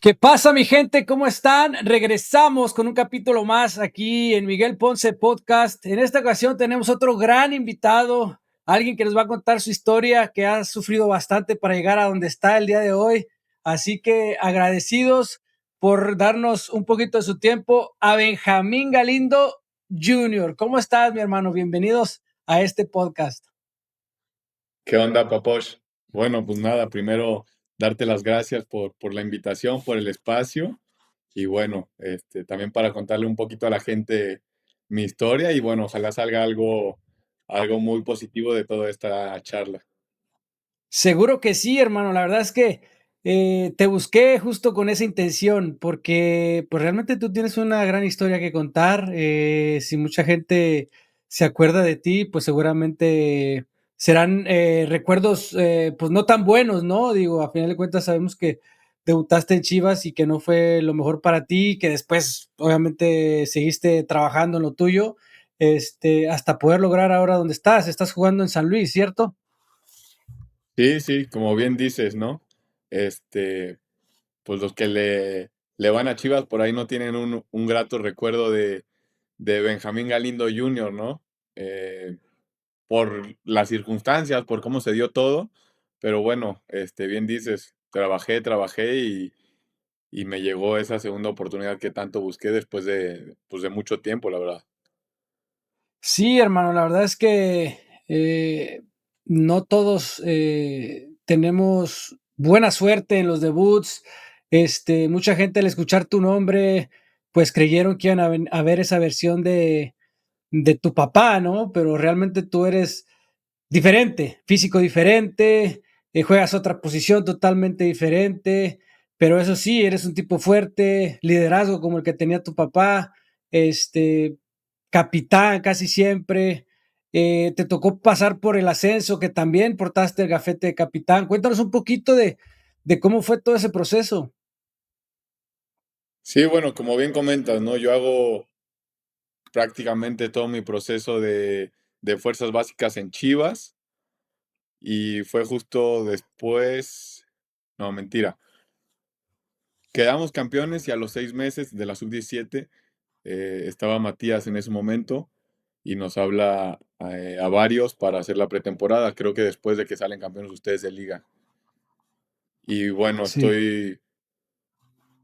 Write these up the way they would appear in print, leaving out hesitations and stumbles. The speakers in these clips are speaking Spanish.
¿Qué pasa, mi gente? ¿Cómo están? Regresamos con un capítulo más aquí en Miguel Ponce Podcast. En esta ocasión tenemos otro gran invitado, alguien que nos va a contar su historia, que ha sufrido bastante para llegar a donde está el día de hoy. Así que agradecidos por darnos un poquito de su tiempo a Benjamín Galindo Jr. ¿Cómo estás, mi hermano? Bienvenidos a este podcast. ¿Qué onda, Paposh? Bueno, pues nada, primero darte las gracias por la invitación, por el espacio y bueno, también para contarle un poquito a la gente mi historia y bueno, ojalá salga algo muy positivo de toda esta charla. Seguro que sí, hermano. La verdad es que te busqué justo con esa intención, porque pues realmente tú tienes una gran historia que contar. Si mucha gente se acuerda de ti, pues seguramente serán recuerdos pues no tan buenos, ¿no? Digo, a final de cuentas sabemos que debutaste en Chivas y que no fue lo mejor para ti, que después obviamente seguiste trabajando en lo tuyo, hasta poder lograr ahora donde estás. Estás jugando en San Luis, ¿cierto? Sí, sí, como bien dices, ¿no? Este, pues los que le van a Chivas por ahí no tienen un grato recuerdo de Benjamín Galindo Jr., ¿no? Eh, por las circunstancias, por cómo se dio todo, pero bueno, bien dices, trabajé y me llegó esa segunda oportunidad que tanto busqué después pues de mucho tiempo, la verdad. Sí, hermano, la verdad es que no todos tenemos buena suerte en los debuts. Mucha gente al escuchar tu nombre, pues creyeron que iban a ver esa versión de tu papá, ¿no? Pero realmente tú eres diferente, físico diferente, juegas otra posición totalmente diferente, pero eso sí, eres un tipo fuerte, liderazgo como el que tenía tu papá, este, capitán casi siempre. Te tocó pasar por el ascenso, que también portaste el gafete de capitán. Cuéntanos un poquito de cómo fue todo ese proceso. Sí, bueno, como bien comentas, ¿no? Yo hago prácticamente todo mi proceso de fuerzas básicas en Chivas y fue justo después, no, mentira, quedamos campeones y a los 6 meses de la sub-17 estaba Matías en ese momento y nos habla a varios para hacer la pretemporada, creo que después de que salen campeones ustedes de liga. Y bueno, Sí. estoy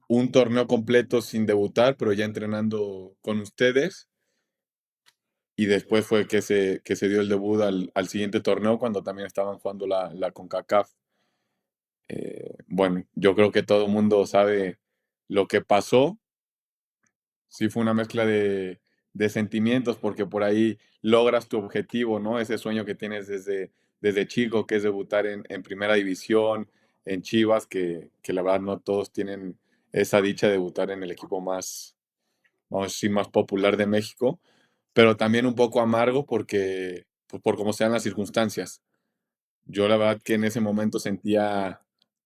un torneo completo sin debutar, pero ya entrenando con ustedes. Y después fue que se dio el debut al siguiente torneo cuando también estaban jugando la CONCACAF. Bueno, yo creo que todo el mundo sabe lo que pasó. Sí fue una mezcla de sentimientos porque por ahí logras tu objetivo, ¿no? Ese sueño que tienes desde chico, que es debutar en primera división, en Chivas, que la verdad no todos tienen esa dicha de debutar en el equipo más, vamos a decir, más popular de México, pero también un poco amargo porque, pues, por cómo sean las circunstancias. Yo la verdad que en ese momento sentía,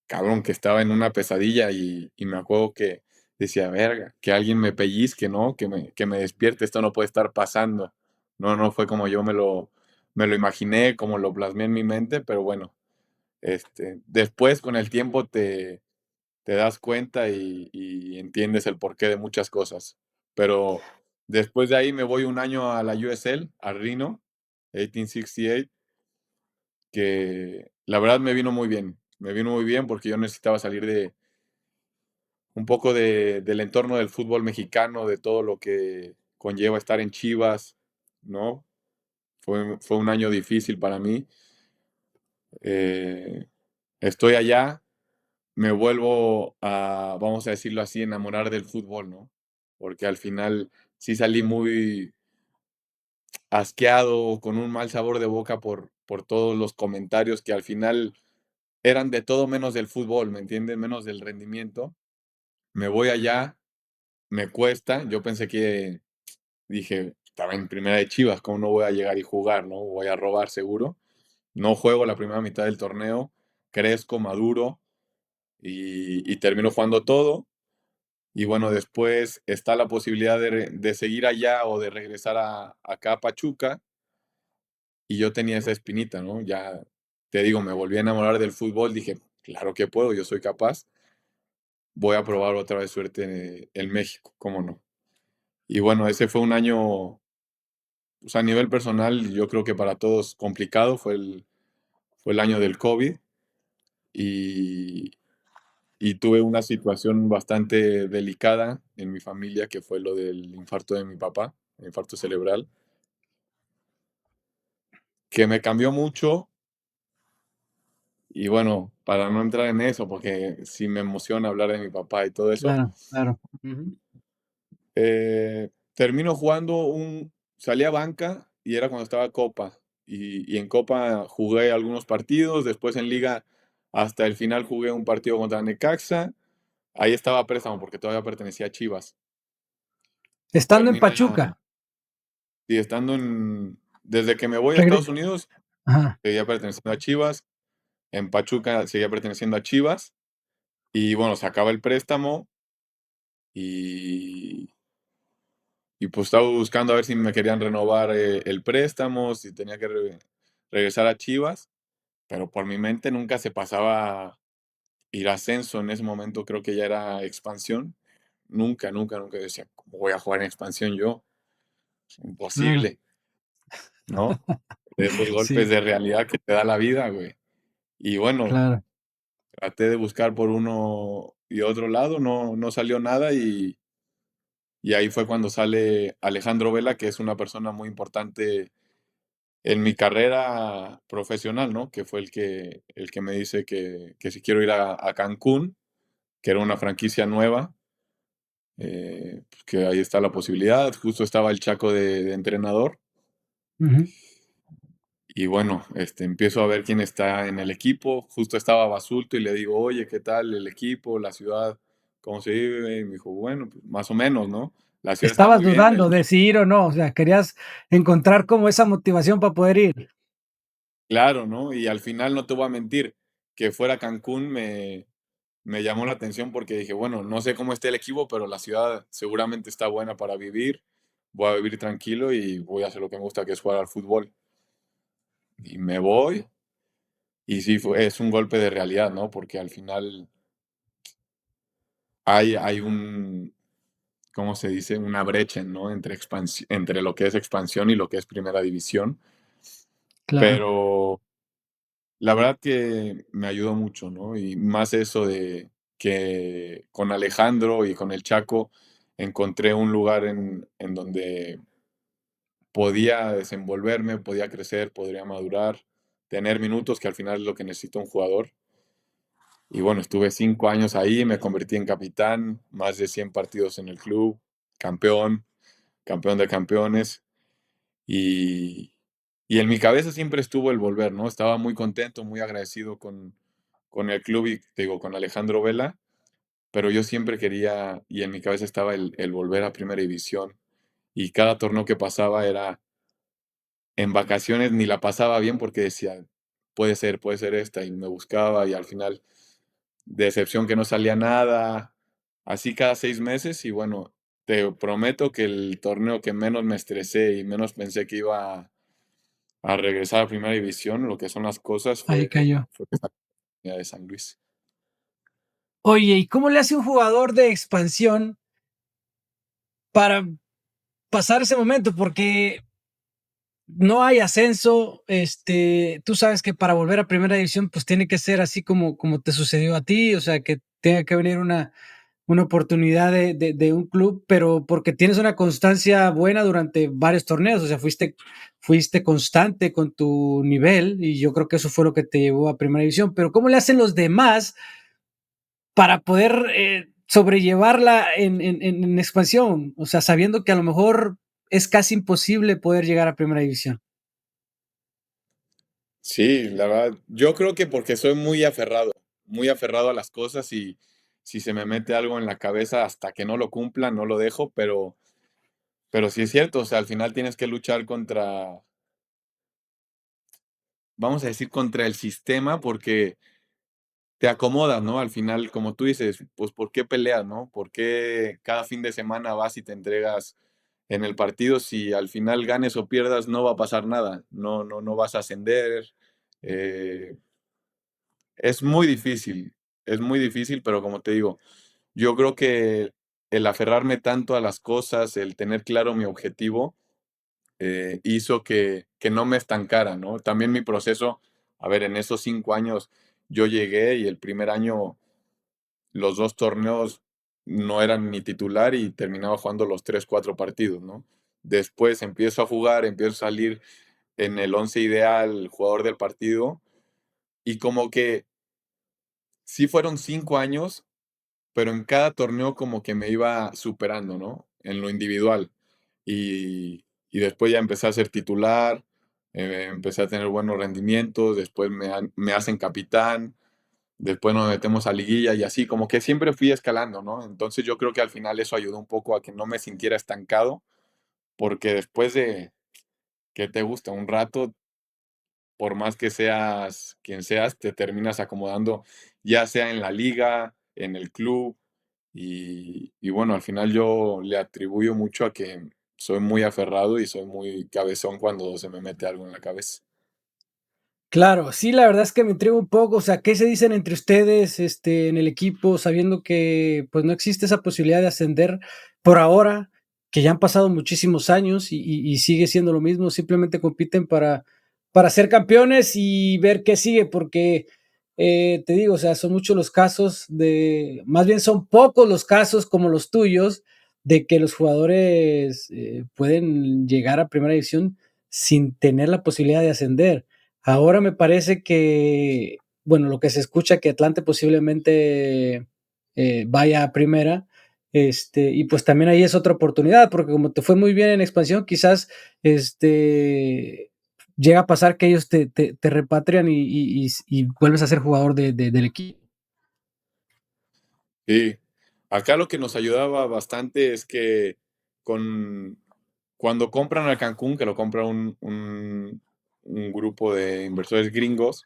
cabrón, que estaba en una pesadilla y me acuerdo que decía, verga, que alguien me pellizque, ¿no? Que me despierte, esto no puede estar pasando. No, no fue como yo me lo imaginé, como lo plasmé en mi mente, pero bueno, después con el tiempo te das cuenta y entiendes el porqué de muchas cosas. Pero después de ahí me voy un año a la USL, a Reno, 1868, que la verdad me vino muy bien. Me vino muy bien porque yo necesitaba salir de un poco del entorno del fútbol mexicano, de todo lo que conlleva estar en Chivas, ¿no? Fue un año difícil para mí. Eh, Estoy allá, me vuelvo a, vamos a decirlo así, enamorar del fútbol, ¿no? Porque al final sí salí muy asqueado, con un mal sabor de boca por todos los comentarios que al final eran de todo menos del fútbol, ¿me entiendes? Menos del rendimiento. Me voy allá, me cuesta, yo pensé que, dije, estaba en primera de Chivas, ¿cómo no voy a llegar y jugar, no? Voy a robar seguro. No juego la primera mitad del torneo, crezco, maduro y termino jugando todo. Y bueno, después está la posibilidad de seguir allá o de regresar acá a Pachuca. Y yo tenía esa espinita, ¿no? Ya te digo, me volví a enamorar del fútbol, dije, claro que puedo, yo soy capaz. voy a probar otra vez suerte en México, cómo no. Y bueno, ese fue un año, pues a nivel personal, yo creo que para todos complicado, fue el año del COVID y, y tuve una situación bastante delicada en mi familia, que fue lo del infarto de mi papá, el infarto cerebral, que me cambió mucho. Y bueno, para no entrar en eso, porque sí me emociona hablar de mi papá y todo eso, Claro, claro. Ujú. termino jugando salí a banca y era cuando estaba Copa. Y en Copa jugué algunos partidos, después en Liga hasta el final jugué un partido contra Necaxa. Ahí estaba a préstamo porque todavía pertenecía a Chivas. Estando en Termina, Pachuca. y desde que me voy a Estados Unidos, Ajá. seguía perteneciendo a Chivas. En Pachuca seguía perteneciendo a Chivas. Y bueno, se acaba el préstamo y, y pues estaba buscando a ver si me querían renovar el préstamo, si tenía que regresar a Chivas, pero por mi mente nunca se pasaba ir a ascenso. En ese momento creo que ya era expansión. Nunca, nunca, nunca decía, ¿cómo voy a jugar en expansión yo? Es Claro. imposible, ¿no? De esos golpes Sí, de realidad que te da la vida, güey. Y bueno, claro. traté de buscar por uno y otro lado, no, no salió nada y ahí fue cuando sale Alejandro Vela, que es una persona muy importante en mi carrera profesional, ¿no? Que fue el que me dice que si quiero ir a Cancún, que era una franquicia nueva, pues que ahí está la posibilidad. Justo estaba el Chaco de entrenador. Ujú. Y bueno, empiezo a ver quién está en el equipo. Justo estaba Basulto y le digo, oye, ¿qué tal el equipo, la ciudad, cómo se vive? Y me dijo, bueno, pues más o menos, ¿no? La ciudad está Estabas muy bien. dudando de si ir o no, o sea, querías encontrar como esa motivación para poder ir. Claro, ¿no? Y al final no te voy a mentir, que fuera Cancún me llamó la atención porque dije, bueno, no sé cómo esté el equipo, pero la ciudad seguramente está buena para vivir. Voy a vivir tranquilo y voy a hacer lo que me gusta, que es jugar al fútbol. Y me voy, y sí, es un golpe de realidad, ¿no? Porque al final hay ¿cómo se dice? Una brecha, ¿no? Entre lo que es expansión y lo que es primera división. Claro. Pero la verdad que me ayudó mucho, ¿no? Y más eso de que con Alejandro y con el Chaco encontré un lugar en donde podía desenvolverme, podía crecer, podría madurar, tener minutos, que al final es lo que necesita un jugador. Y bueno, estuve 5 años ahí, me convertí en capitán, más de 100 partidos en el club, campeón, campeón de campeones. Y, y en mi cabeza siempre estuvo el volver, ¿no? Estaba muy contento, muy agradecido con el club y, te digo, con Alejandro Vela, pero yo siempre quería, y en mi cabeza estaba el volver a Primera División. Y cada torneo que pasaba era, en vacaciones ni la pasaba bien porque decía, puede ser esta, y me buscaba y al final, decepción que no salía nada, así cada 6 meses y bueno, te prometo que el torneo que menos me estresé y menos pensé que iba a regresar a Primera División, lo que son las cosas, Ahí cayó. fue esta oportunidad de San Luis. Oye, ¿y cómo le hace un jugador de expansión para pasar ese momento? Porque no hay ascenso, tú sabes que para volver a primera división, pues tiene que ser así como te sucedió a ti, o sea, que tenga que venir una oportunidad de un club, pero porque tienes una constancia buena durante varios torneos, o sea, fuiste constante con tu nivel y yo creo que eso fue lo que te llevó a primera división, pero ¿cómo le hacen los demás para poder, sobrellevarla en expansión? O sea, sabiendo que a lo mejor es casi imposible poder llegar a primera división. Sí, la verdad, yo creo que porque soy muy aferrado a las cosas y si se me mete algo en la cabeza hasta que no lo cumpla, no lo dejo, pero sí es cierto, o sea, al final tienes que luchar contra, vamos a decir, contra el sistema porque te acomodas, ¿no? Al final, como tú dices, pues ¿por qué peleas, no? ¿Por qué cada fin de semana vas y te entregas en el partido si al final ganes o pierdas no va a pasar nada? No, no, no vas a ascender. Eh, es muy difícil, pero como te digo, yo creo que el aferrarme tanto a las cosas, el tener claro mi objetivo, hizo que no me estancara, ¿no? También mi proceso, a ver, en esos 5 años yo llegué y el primer año los 2 torneos no eran ni titular y terminaba jugando los 3 4 partidos, ¿no? Después empiezo a jugar, empiezo a salir en el 11 ideal, jugador del partido, y como que sí fueron 5 años, pero en cada torneo como que me iba superando, ¿no? En lo individual. Y después ya empecé a ser titular, empecé a tener buenos rendimientos, después me hacen capitán, después nos metemos a liguilla y así, como que siempre fui escalando, ¿no? Entonces yo creo que al final eso ayudó un poco a que no me sintiera estancado, porque después de que te gusta un rato, por más que seas quien seas, te terminas acomodando, ya sea en la liga, en el club, y bueno, al final yo le atribuyo mucho a que soy muy aferrado y soy muy cabezón cuando se me mete algo en la cabeza. Claro, sí, la verdad es que me intriga un poco, o sea, ¿qué se dicen entre ustedes, en el equipo, sabiendo que, pues, no existe esa posibilidad de ascender por ahora, que ya han pasado muchísimos años y sigue siendo lo mismo, simplemente compiten para ser campeones y ver qué sigue? Porque, te digo, o sea, son muchos los casos de más bien son pocos los casos como los tuyos, de que los jugadores, pueden llegar a primera división sin tener la posibilidad de ascender. Ahora me parece que, bueno, lo que se escucha que Atlante posiblemente, vaya a primera, y pues también ahí es otra oportunidad, porque como te fue muy bien en expansión, quizás, llega a pasar que ellos te repatrian y vuelves a ser jugador del equipo. Sí, acá lo que nos ayudaba bastante es que con cuando compran a Cancún, que lo compra un grupo de inversores gringos,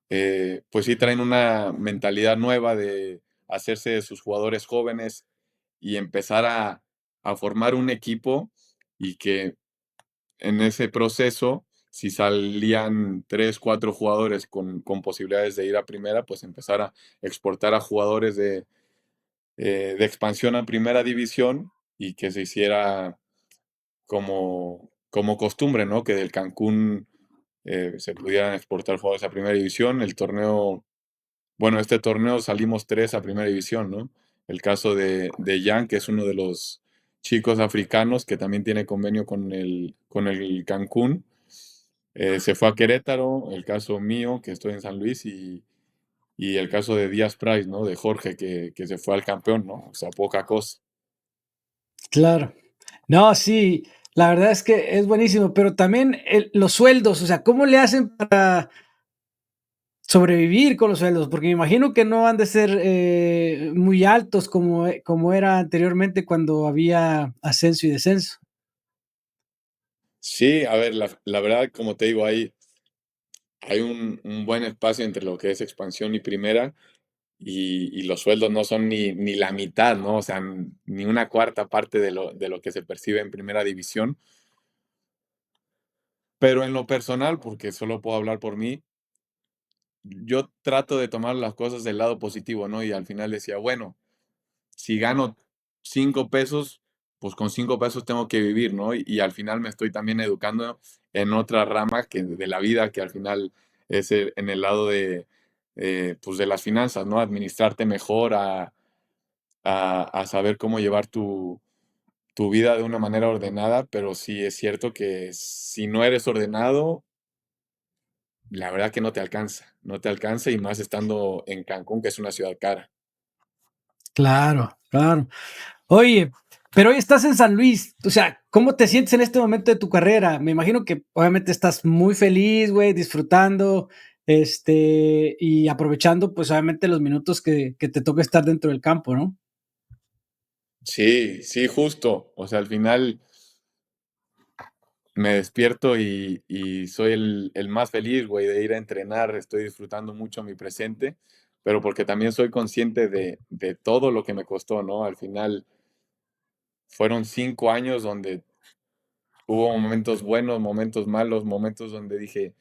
pues sí traen una mentalidad nueva de hacerse de sus jugadores jóvenes y empezar a formar un equipo y que en ese proceso, si salían 3 4 jugadores con posibilidades de ir a primera, pues empezar a exportar a jugadores de expansión a primera división y que se hiciera como costumbre, ¿no? Que del Cancún se pudieran exportar jugadores a primera división. El torneo, bueno, este torneo salimos 3 a primera división, ¿no? El caso de Jan, que es uno de los chicos africanos que también tiene convenio con el Cancún, se fue a Querétaro. El caso mío, que estoy en San Luis, y el caso de Díaz Price, ¿no? De Jorge, que se fue al campeón, ¿no? O sea, poca cosa. Claro. No, sí, la verdad es que es buenísimo, pero también los sueldos, o sea, ¿cómo le hacen para sobrevivir con los sueldos? Porque me imagino que no han de ser, muy altos como era anteriormente cuando había ascenso y descenso. Sí, a ver, la verdad, como te digo, hay un buen espacio entre lo que es expansión y primera, y los sueldos no son ni la mitad, ¿no? O sea, ni una cuarta parte de lo que se percibe en primera división. Pero en lo personal, porque solo puedo hablar por mí, yo trato de tomar las cosas del lado positivo, ¿no? Y al final decía, bueno, si gano 5 pesos, pues con 5 pesos tengo que vivir, ¿no? Y al final me estoy también educando en otra rama que de la vida, que al final es en el lado pues de las finanzas, ¿no? Administrarte mejor, a saber cómo llevar tu vida de una manera ordenada, pero sí es cierto que si no eres ordenado, la verdad que no te alcanza y más estando en Cancún, que es una ciudad cara. Claro, claro. Oye, pero hoy estás en San Luis, o sea, ¿cómo te sientes en este momento de tu carrera? Me imagino que obviamente estás muy feliz, güey, disfrutando, y aprovechando, pues, obviamente los minutos que te toca estar dentro del campo, ¿no? Sí, sí, justo. O sea, al final me despierto y soy el más feliz, güey, de ir a entrenar. Estoy disfrutando mucho mi presente, pero porque también soy consciente de todo lo que me costó, ¿no? Al final fueron 5 años donde hubo momentos buenos, momentos malos, momentos donde dije,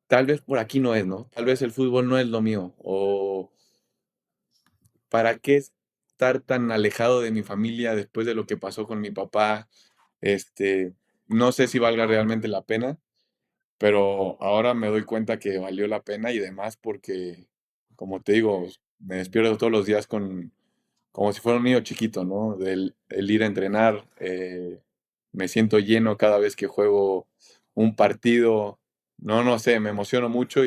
tal vez por aquí no es, ¿no? Tal vez el fútbol no es lo mío, o ¿para qué estar tan alejado de mi familia después de lo que pasó con mi papá? Este, no sé si valga realmente la pena, pero ahora me doy cuenta que valió la pena y demás porque, como te digo, me despierto todos los días con, como si fuera un niño chiquito, ¿no? Del el ir a entrenar, me siento lleno cada vez que juego un partido, no sé, me emociono mucho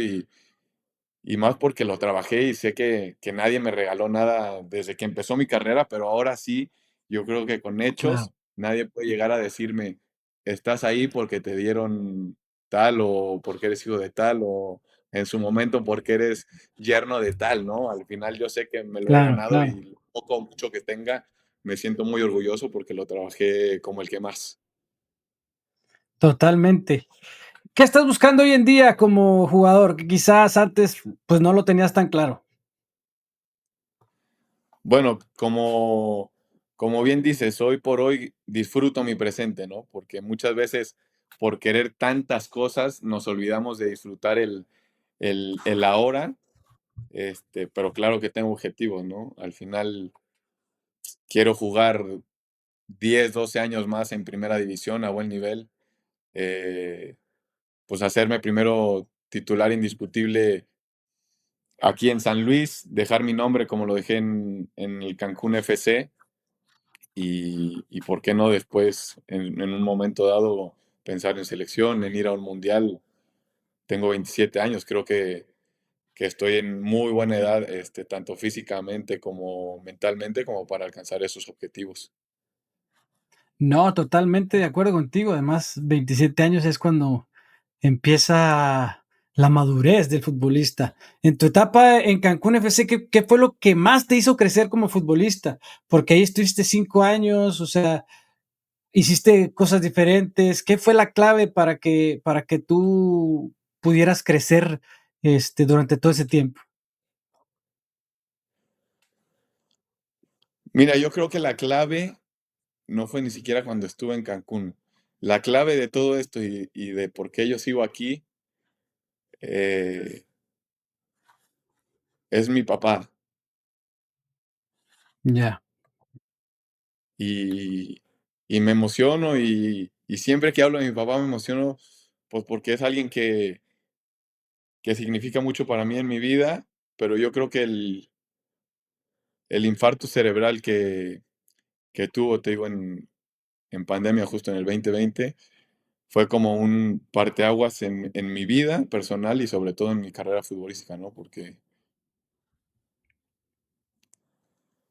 y más porque lo trabajé y sé que nadie me regaló nada desde que empezó mi carrera, pero ahora sí, yo creo que con hechos Claro, nadie puede llegar a decirme, estás ahí porque te dieron tal o porque eres hijo de tal o en su momento porque eres yerno de tal, ¿no? Al final yo sé que me lo he claro, ganado claro, y lo poco o mucho que tenga, me siento muy orgulloso porque lo trabajé como el que más. totalmente. ¿Qué estás buscando hoy en día como jugador? Que quizás antes, pues, no lo tenías tan claro. Bueno, como bien dices, hoy por hoy disfruto mi presente, ¿no? Porque muchas veces por querer tantas cosas nos olvidamos de disfrutar el ahora, pero claro que tengo objetivos, ¿no? Al final quiero jugar 10, 12 años más en primera división a buen nivel, eh, pues hacerme primero titular indiscutible aquí en San Luis, dejar mi nombre como lo dejé en el Cancún FC. Y por qué no después, en un momento dado, pensar en selección, en ir a un mundial. Tengo 27 años, creo que estoy en muy buena edad, tanto físicamente como mentalmente, como para alcanzar esos objetivos. No, totalmente de acuerdo contigo. Además, 27 años es cuando empieza la madurez del futbolista. En tu etapa en Cancún FC, ¿qué fue lo que más te hizo crecer como futbolista? Porque ahí estuviste 5 años, o sea, hiciste cosas diferentes. ¿Qué fue la clave para que tú pudieras crecer, durante todo ese tiempo? Mira, yo creo que la clave no fue ni siquiera cuando estuve en Cancún. La clave de todo esto y de por qué yo sigo aquí eh, es mi papá. Ya, Y, y me emociono y siempre que hablo de mi papá me emociono, pues porque es alguien que significa mucho para mí en mi vida, pero yo creo que el infarto cerebral que tuvo, te digo, en pandemia justo en el 2020, fue como un parteaguas en mi vida personal y sobre todo en mi carrera futbolística, ¿no? Porque,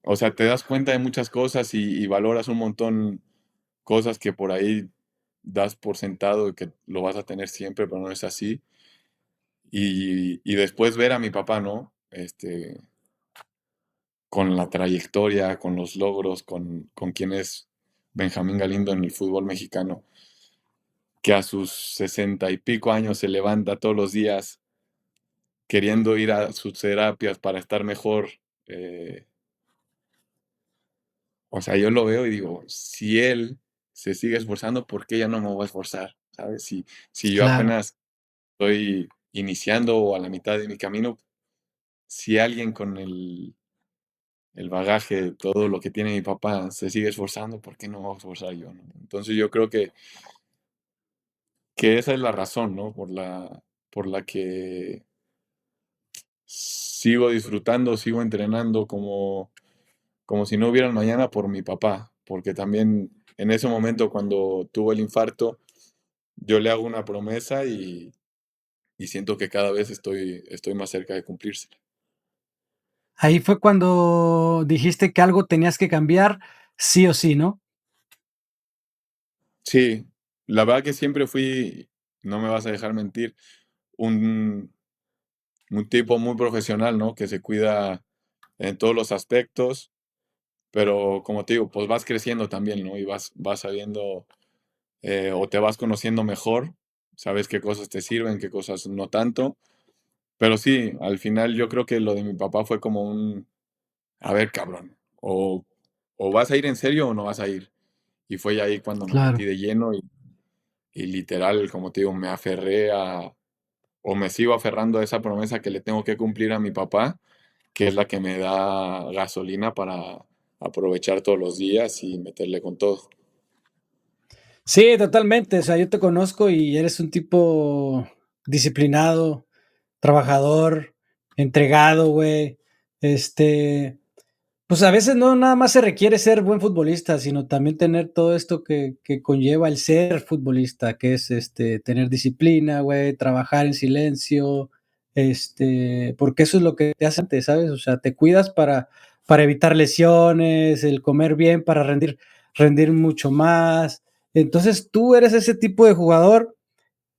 o sea, te das cuenta de muchas cosas y valoras un montón cosas que por ahí das por sentado y que lo vas a tener siempre, pero no es así. Y después ver a mi papá, ¿no? Con la trayectoria, con los logros, con quién es Benjamín Galindo en el fútbol mexicano, que a sus 60 y pico años se levanta todos los días queriendo ir a sus terapias para estar mejor. eh, o sea, yo lo veo y digo, si él se sigue esforzando, ¿por qué ya no me voy a esforzar? ¿Sabes? Si yo claro. apenas estoy iniciando o a la mitad de mi camino, si alguien con el bagaje de todo lo que tiene mi papá se sigue esforzando, ¿por qué no me voy a esforzar yo, no? Entonces yo creo que esa es la razón, ¿no? Por la que sigo disfrutando, sigo entrenando como si no hubiera un mañana por mi papá, porque también en ese momento cuando tuvo el infarto, yo le hago una promesa y siento que cada vez estoy más cerca de cumplírsela. Ahí fue cuando dijiste que algo tenías que cambiar, sí o sí, ¿no? Sí, la verdad que siempre fui, no me vas a dejar mentir, un, un tipo muy profesional, ¿no? Que se cuida en todos los aspectos, pero como te digo, pues vas creciendo también, ¿no? Y vas sabiendo o te vas conociendo mejor, sabes qué cosas te sirven, qué cosas no tanto, pero sí, al final yo creo que lo de mi papá fue como a ver, cabrón, o vas a ir en serio o no vas a ir. Y fue ahí cuando me metí Claro. de lleno y literal, como te digo, me aferré o me sigo aferrando a esa promesa que le tengo que cumplir a mi papá que es la que me da gasolina para aprovechar todos los días y meterle con todo. Sí, totalmente. O sea, yo te conozco y eres un tipo disciplinado, trabajador, entregado, güey. Este, pues a veces no nada más se requiere ser buen futbolista, sino también tener todo esto que conlleva el ser futbolista, que es tener disciplina, güey, trabajar en silencio, porque eso es lo que te hace antes, ¿sabes? O sea, te cuidas para evitar lesiones, el comer bien para rendir mucho más. Entonces tú eres ese tipo de jugador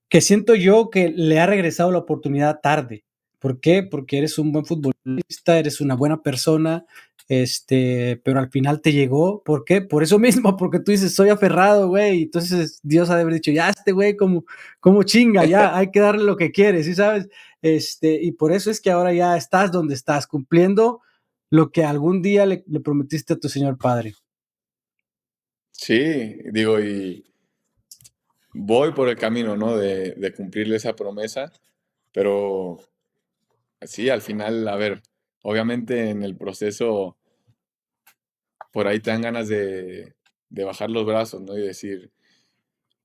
que siento yo que le ha regresado la oportunidad tarde. ¿Por qué? Porque eres un buen futbolista, eres una buena persona, pero al final te llegó. ¿Por qué? Por eso mismo, porque tú dices, soy aferrado, güey. Entonces Dios ha de haber dicho, ya este güey como chinga, ya hay que darle lo que quiere, ¿sí sabes? Y por eso es que ahora ya estás donde estás, cumpliendo lo que algún día le prometiste a tu señor padre. Sí, digo, y voy por el camino, ¿no? De cumplirle esa promesa, pero sí, al final, a ver, obviamente en el proceso por ahí te dan ganas de bajar los brazos, ¿no? Y decir,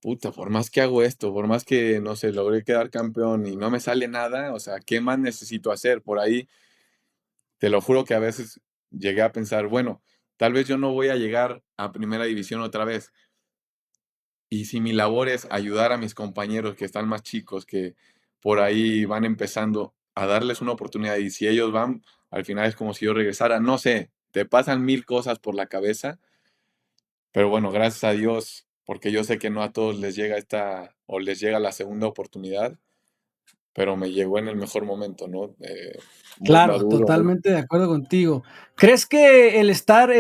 puta, por más que hago esto, por más que, no sé, logré quedar campeón y no me sale nada, o sea, ¿qué más necesito hacer? Por ahí, te lo juro que a veces llegué a pensar, bueno, tal vez yo no voy a llegar a primera división otra vez. Y si mi labor es ayudar a mis compañeros que están más chicos, que por ahí van empezando a darles una oportunidad y si ellos van, al final es como si yo regresara, no sé, te pasan mil cosas por la cabeza, pero bueno, gracias a Dios, porque yo sé que no a todos les llega esta o les llega la segunda oportunidad, pero me llegó en el mejor momento, ¿no? Muy Claro, maduro, muy... totalmente de acuerdo contigo. ¿Crees que el estar,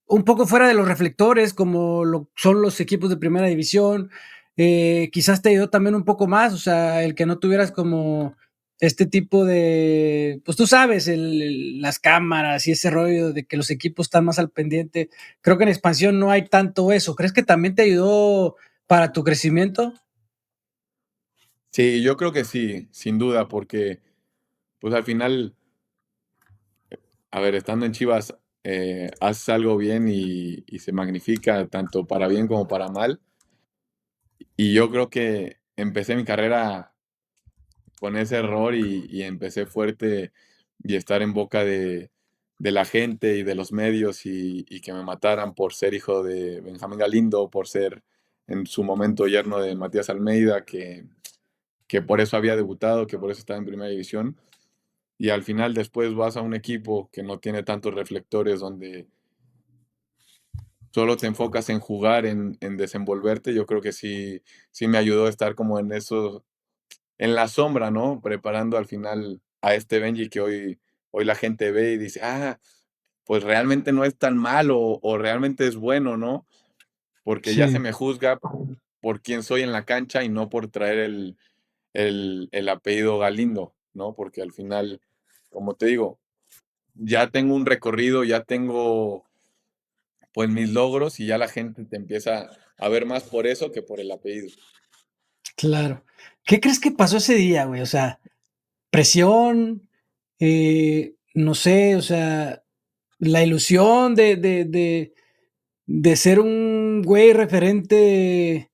un poco fuera de los reflectores, como lo son los equipos de primera división, quizás te ayudó también un poco más? O sea, el que no tuvieras como este tipo de, pues tú sabes, las cámaras y ese rollo de que los equipos están más al pendiente. Creo que en expansión no hay tanto eso. ¿Crees que también te ayudó para tu crecimiento? Sí, yo creo que sí, sin duda, porque pues al final a ver, estando en Chivas, haces algo bien y se magnifica tanto para bien como para mal. Y yo creo que empecé mi carrera con ese error y empecé fuerte y estar en boca de la gente y de los medios y que me mataran por ser hijo de Benjamín Galindo, por ser en su momento yerno de Matías Almeida, que por eso había debutado, que por eso estaba en primera división. Y al final después vas a un equipo que no tiene tantos reflectores, donde solo te enfocas en jugar, en desenvolverte, yo creo que sí, sí me ayudó a estar como en eso, en la sombra, ¿no? Preparando al final a este Benji que hoy la gente ve y dice, ah, pues realmente no es tan malo o realmente es bueno, ¿no? Porque ya se Sí, me juzga por quién soy en la cancha y no por traer el apellido Galindo, ¿no? Porque al final, como te digo, ya tengo un recorrido, ya tengo pues mis logros y ya la gente te empieza a ver más por eso que por el apellido. claro. ¿Qué crees que pasó ese día, güey? O sea, presión, no sé, o sea, la ilusión de ser un güey referente,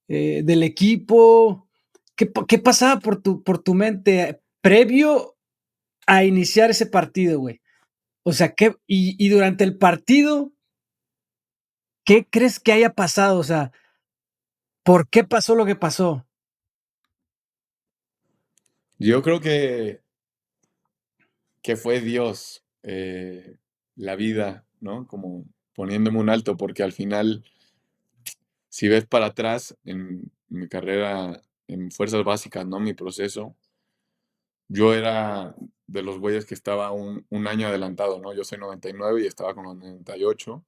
del equipo. ¿Qué pasaba por tu mente previo a iniciar ese partido, güey? O sea, y durante el partido, ¿qué crees que haya pasado? O sea, ¿por qué pasó lo que pasó? Yo creo que fue Dios, la vida, ¿no? Como poniéndome un alto, porque al final, si ves para atrás en mi carrera en fuerzas básicas, ¿no? Mi proceso, yo era de los güeyes que estaba un año adelantado, ¿no? Yo soy 99 y estaba con los 98.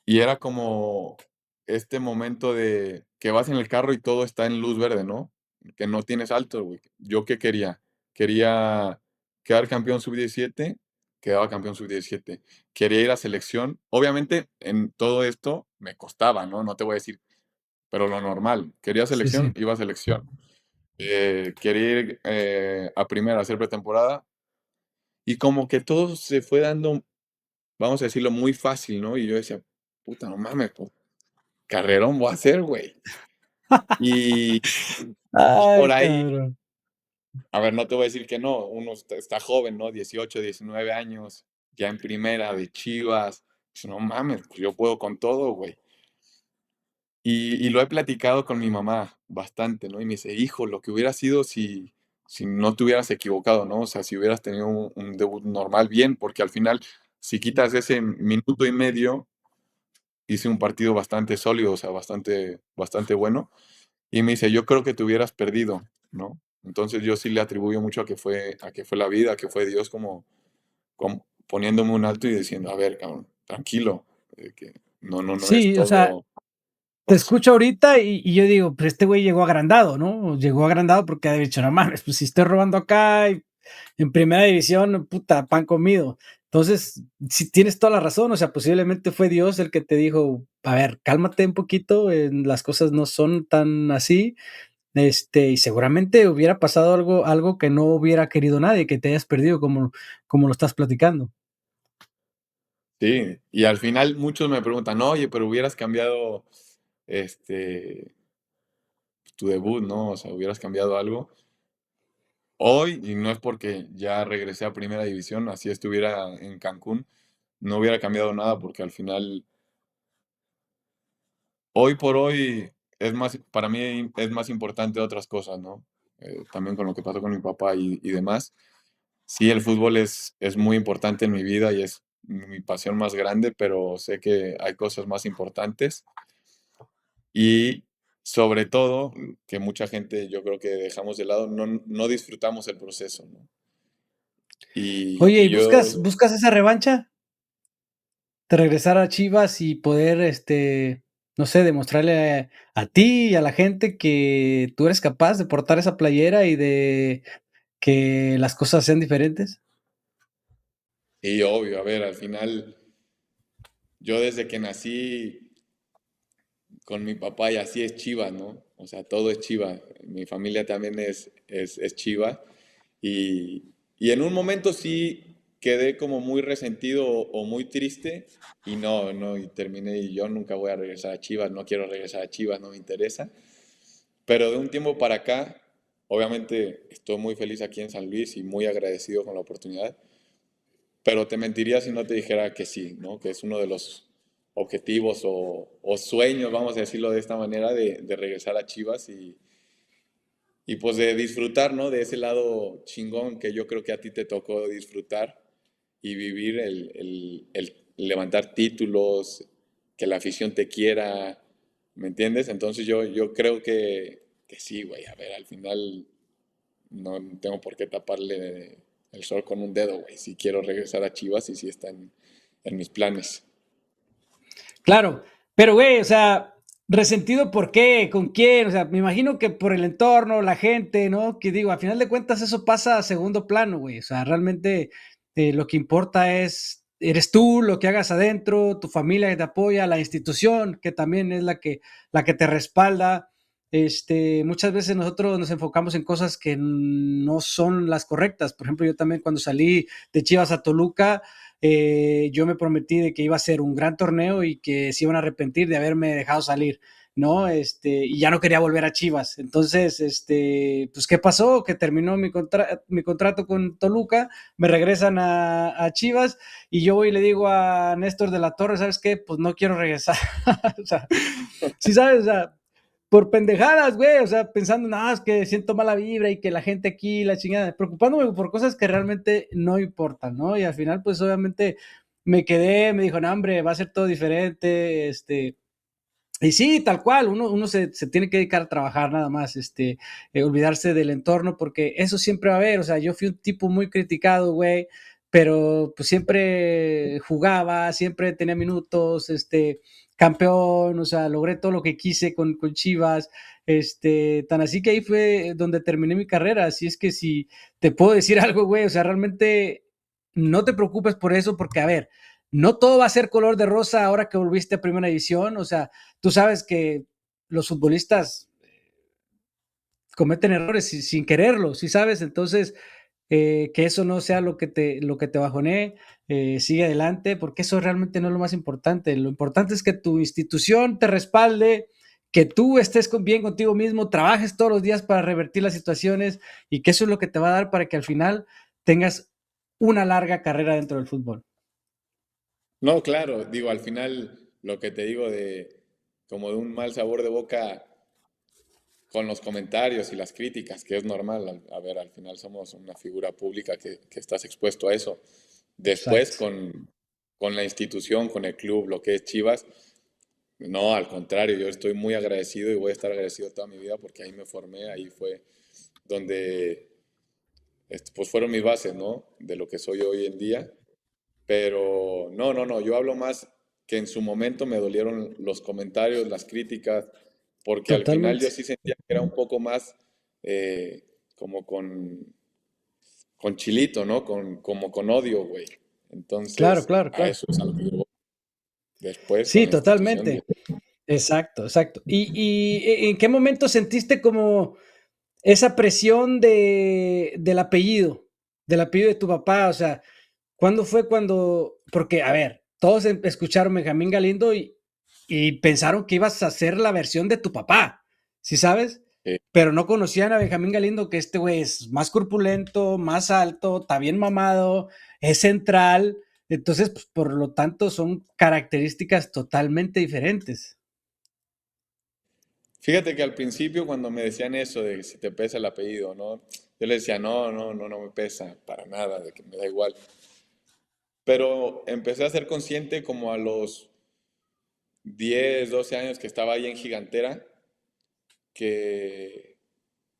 Y era como este momento de que vas en el carro y todo está en luz verde, ¿no? Que no tienes alto, güey. ¿Yo qué quería? Quería quedar campeón sub-17, quedaba campeón sub-17. Quería ir a selección. Obviamente, en todo esto me costaba, ¿no? No te voy a decir, pero lo normal. Quería Sí, selección, sí. iba a selección. quería ir a primera, a hacer pretemporada, y como que todo se fue dando, vamos a decirlo, muy fácil, ¿no? Y yo decía, puta, no mames, pues, carrerón voy a hacer, güey. Y, y pues por Ay, ahí, cabrón. a ver, no te voy a decir que no, uno está joven, ¿no? 18, 19 años, ya en primera de Chivas. Dice, no mames, pues yo puedo con todo, güey. Y lo he platicado con mi mamá bastante, ¿no? Y me dice, hijo, lo que hubiera sido si no te hubieras equivocado, ¿no? O sea, si hubieras tenido un debut normal, bien, porque al final, si quitas ese minuto y medio, hice un partido bastante sólido, o sea, bastante bueno. Y me dice, yo creo que te hubieras perdido, ¿no? Entonces yo sí le atribuyo mucho a que fue la vida, a que fue Dios como poniéndome un alto y diciendo, a ver, cabrón, tranquilo, que no es Sí, o sea, todo te fácil. escucho ahorita y yo digo, pues este güey llegó agrandado, ¿no? Llegó agrandado porque ha dicho, no mames, pues si estoy robando acá y en primera división, puta, pan comido. Entonces, si tienes toda la razón, o sea, posiblemente fue Dios el que te dijo, a ver, cálmate un poquito, las cosas no son tan así, y seguramente hubiera pasado algo que no hubiera querido nadie, que te hayas perdido como lo estás platicando. Sí, y al final muchos me preguntan, oye, pero hubieras cambiado este tu debut, ¿no? O sea, hubieras cambiado algo. Hoy, y no es porque ya regresé a Primera División, así estuviera en Cancún, no hubiera cambiado nada porque al final, hoy por hoy, para mí es más importante otras cosas, ¿no? También con lo que pasó con mi papá y demás. Sí, el fútbol es muy importante en mi vida y es mi pasión más grande, pero sé que hay cosas más importantes. Y sobre todo, que mucha gente yo creo que dejamos de lado, no disfrutamos el proceso, ¿no? Oye, ¿y Y yo, buscas esa revancha? De regresar a Chivas y poder, no sé, demostrarle a ti y a la gente que tú eres capaz de portar esa playera y de que las cosas sean diferentes. y obvio, a ver, al final, yo desde que nací con mi papá y así es Chivas, ¿no? O sea, todo es Chivas. Mi familia también es Chivas. Y en un momento sí quedé como muy resentido o muy triste y no, y terminé y yo nunca voy a regresar a Chivas, no quiero regresar a Chivas, no me interesa. Pero de un tiempo para acá, obviamente estoy muy feliz aquí en San Luis y muy agradecido con la oportunidad, pero te mentiría si no te dijera que sí, ¿no? Que es uno de los objetivos o sueños, vamos a decirlo de esta manera, de regresar a Chivas y pues de disfrutar, ¿no? De ese lado chingón que yo creo que a ti te tocó disfrutar y vivir el levantar títulos, que la afición te quiera, ¿me entiendes? Entonces yo creo que sí, güey, a ver, al final no tengo por qué taparle el sol con un dedo, güey. Si quiero regresar a Chivas y si está en mis planes. Claro, pero güey, o sea, resentido por qué, con quién, o sea, me imagino que por el entorno, la gente, ¿no? Que digo, a final de cuentas eso pasa a segundo plano, güey. O sea, realmente lo que importa eres tú, lo que hagas adentro, tu familia que te apoya, la institución que también es la que te respalda. Muchas veces nosotros nos enfocamos en cosas que no son las correctas. Por ejemplo, yo también cuando salí de Chivas a Toluca, yo me prometí de que iba a ser un gran torneo y que se iban a arrepentir de haberme dejado salir, ¿no? Y ya no quería volver a Chivas. Entonces, pues, ¿qué pasó? Que terminó mi contrato con Toluca, me regresan a Chivas y yo voy y le digo a Néstor de la Torre, ¿sabes qué? Pues no quiero regresar. O sea, sí, ¿sabes? O sea, por pendejadas, güey, o sea, pensando, no, es que siento mala vibra y que la gente aquí, la chingada, preocupándome por cosas que realmente no importan, ¿no? Y al final, pues obviamente me dijo, no, hombre, va a ser todo diferente, y sí, tal cual, uno se tiene que dedicar a trabajar nada más, olvidarse del entorno, porque eso siempre va a haber, o sea, yo fui un tipo muy criticado, güey, pero pues siempre jugaba, siempre tenía minutos, campeón, o sea, logré todo lo que quise con Chivas, tan así que ahí fue donde terminé mi carrera, así es que si te puedo decir algo, güey, o sea, realmente no te preocupes por eso, porque a ver, no todo va a ser color de rosa ahora que volviste a Primera División, o sea, tú sabes que los futbolistas cometen errores sin quererlo, ¿sí sabes? Entonces, que eso no sea lo que te bajonee, sigue adelante, porque eso realmente no es lo más importante. Lo importante es que tu institución te respalde, que tú estés bien contigo mismo, trabajes todos los días para revertir las situaciones y que eso es lo que te va a dar para que al final tengas una larga carrera dentro del fútbol. No, claro, digo, al final lo que te digo de como de un mal sabor de boca con los comentarios y las críticas, que es normal, a ver, al final somos una figura pública que estás expuesto a eso. Después Exacto. con la institución, con el club, lo que es Chivas, no, al contrario, yo estoy muy agradecido y voy a estar agradecido toda mi vida porque ahí me formé, ahí fue donde pues fueron mis bases, ¿no? De lo que soy hoy en día. Pero no, no, no, yo hablo más que en su momento me dolieron los comentarios, las críticas, porque al final yo Totalmente. sí sentía que era un poco más eh, como con chilito, ¿no? Como con odio, güey. Claro, Entonces, claro, a claro. eso es a lo que yo voy. Después con Sí, la institución. totalmente. Exacto, exacto. ¿Y en qué momento sentiste como esa presión del apellido de tu papá? O sea, ¿cuándo fue cuando? Porque, a ver, todos escucharon Benjamín Galindo y pensaron que ibas a hacer la versión de tu papá, ¿sí sabes? eh, Pero no conocían a Benjamín Galindo, que este güey es más corpulento, más alto, está bien mamado, es central. Entonces, pues, por lo tanto, son características totalmente diferentes. Fíjate que al principio cuando me decían eso de si te pesa el apellido, ¿no? Yo le decía, no, no, no, no me pesa para nada, de que me da igual. Pero empecé a ser consciente como a los 10 12 años que estaba ahí en Gigantera, que,